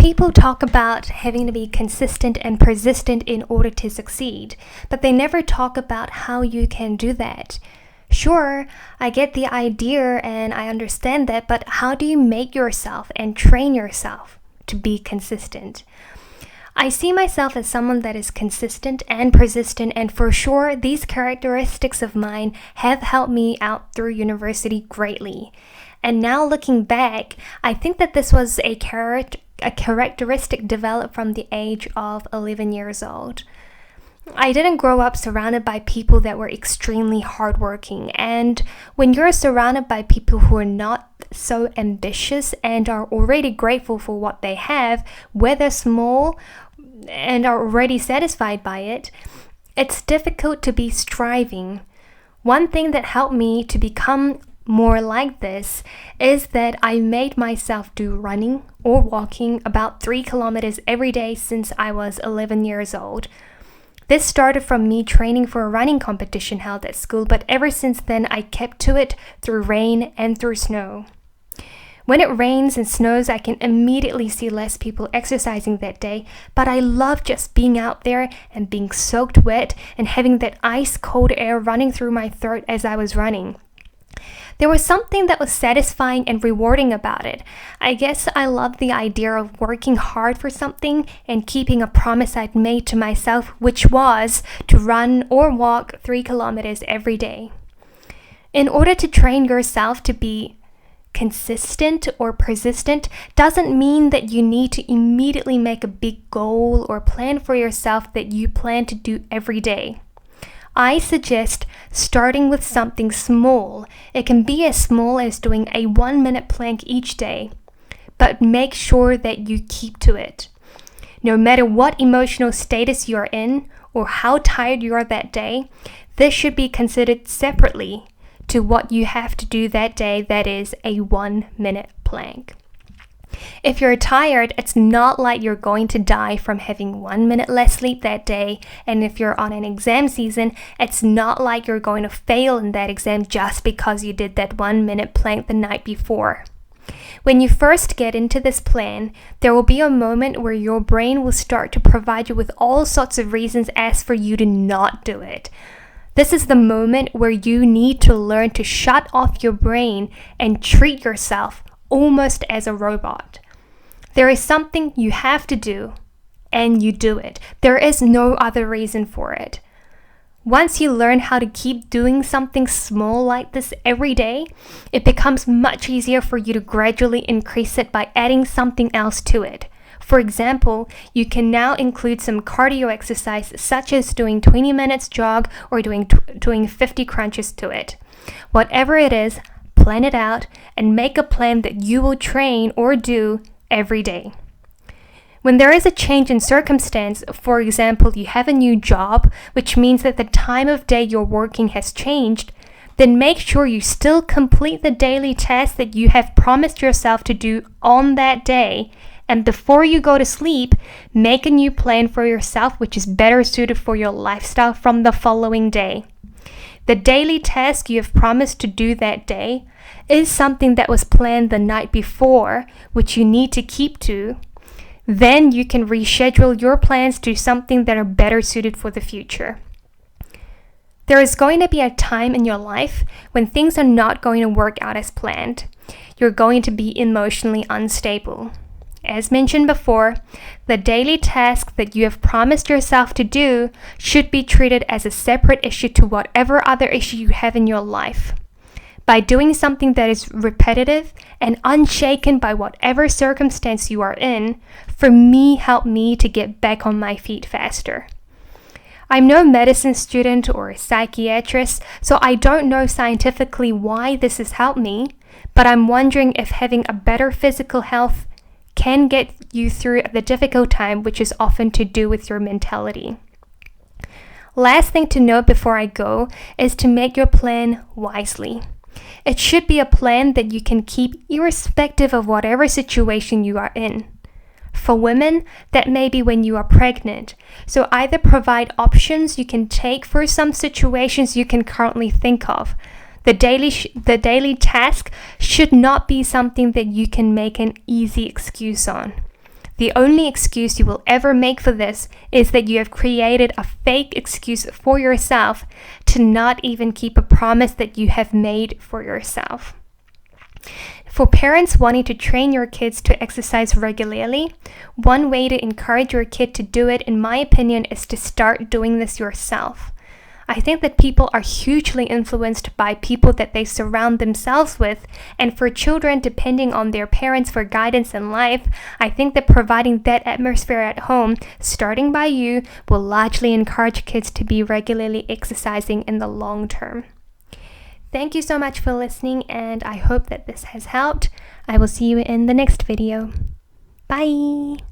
People talk about having to be consistent and persistent in order to succeed, but they never talk about how you can do that. Sure, I get the idea and I understand that, but how do you make yourself and train yourself to be consistent? I see myself as someone that is consistent and persistent, and for sure, these characteristics of mine have helped me out through university greatly. And now looking back, I think that this was a characteristic developed from the age of 11 years old. I didn't grow up surrounded by people that were extremely hardworking, and when you're surrounded by people who are not so ambitious and are already grateful for what they have, whether small, and are already satisfied by it, it's difficult to be striving. One thing that helped me to become more like this is that I made myself do running or walking about 3 kilometers every day since I was 11 years old. This started from me training for a running competition held at school, but ever since then I kept to it through rain and through snow. When it rains and snows, I can immediately see less people exercising that day, but I love just being out there and being soaked wet and having that ice cold air running through my throat as I was running. There was something that was satisfying and rewarding about it. I guess I love the idea of working hard for something and keeping a promise I'd made to myself, which was to run or walk 3 kilometers every day. In order to train yourself to be consistent or persistent doesn't mean that you need to immediately make a big goal or plan for yourself that you plan to do every day. I suggest starting with something small. It can be as small as doing a 1-minute plank each day, but make sure that you keep to it. No matter what emotional status you're in or how tired you are that day, this should be considered separately to what you have to do that day, that is a 1-minute plank. If you're tired, it's not like you're going to die from having 1 minute less sleep that day, and if you're on an exam season, it's not like you're going to fail in that exam just because you did that 1-minute plank the night before. When you first get into this plan, there will be a moment where your brain will start to provide you with all sorts of reasons as for you to not do it. This is the moment where you need to learn to shut off your brain and treat yourself almost as a robot. There is something you have to do, and you do it. There is no other reason for it. Once you learn how to keep doing something small like this every day, it becomes much easier for you to gradually increase it by adding something else to it. For example, you can now include some cardio exercise such as doing 20 minutes jog or doing 50 crunches to it. Whatever it is, plan it out and make a plan that you will train or do every day. When there is a change in circumstance, for example, you have a new job, which means that the time of day you're working has changed, then make sure you still complete the daily tasks that you have promised yourself to do on that day. And before you go to sleep, make a new plan for yourself which is better suited for your lifestyle from the following day. The daily task you have promised to do that day is something that was planned the night before, which you need to keep to. Then you can reschedule your plans to something that are better suited for the future. There is going to be a time in your life when things are not going to work out as planned. You're going to be emotionally unstable. As mentioned before, the daily task that you have promised yourself to do should be treated as a separate issue to whatever other issue you have in your life. By doing something that is repetitive and unshaken by whatever circumstance you are in, for me, helped me to get back on my feet faster. I'm no medicine student or a psychiatrist, so I don't know scientifically why this has helped me, but I'm wondering if having a better physical health can get you through the difficult time, which is often to do with your mentality. Last thing to note before I go is to make your plan wisely. It should be a plan that you can keep irrespective of whatever situation you are in. For women, that may be when you are pregnant. So either provide options you can take for some situations you can currently think of. The daily task should not be something that you can make an easy excuse on. The only excuse you will ever make for this is that you have created a fake excuse for yourself to not even keep a promise that you have made for yourself. For parents wanting to train your kids to exercise regularly, one way to encourage your kid to do it, in my opinion, is to start doing this yourself. I think that people are hugely influenced by people that they surround themselves with, and for children depending on their parents for guidance in life, I think that providing that atmosphere at home, starting by you, will largely encourage kids to be regularly exercising in the long term. Thank you so much for listening, and I hope that this has helped. I will see you in the next video. Bye!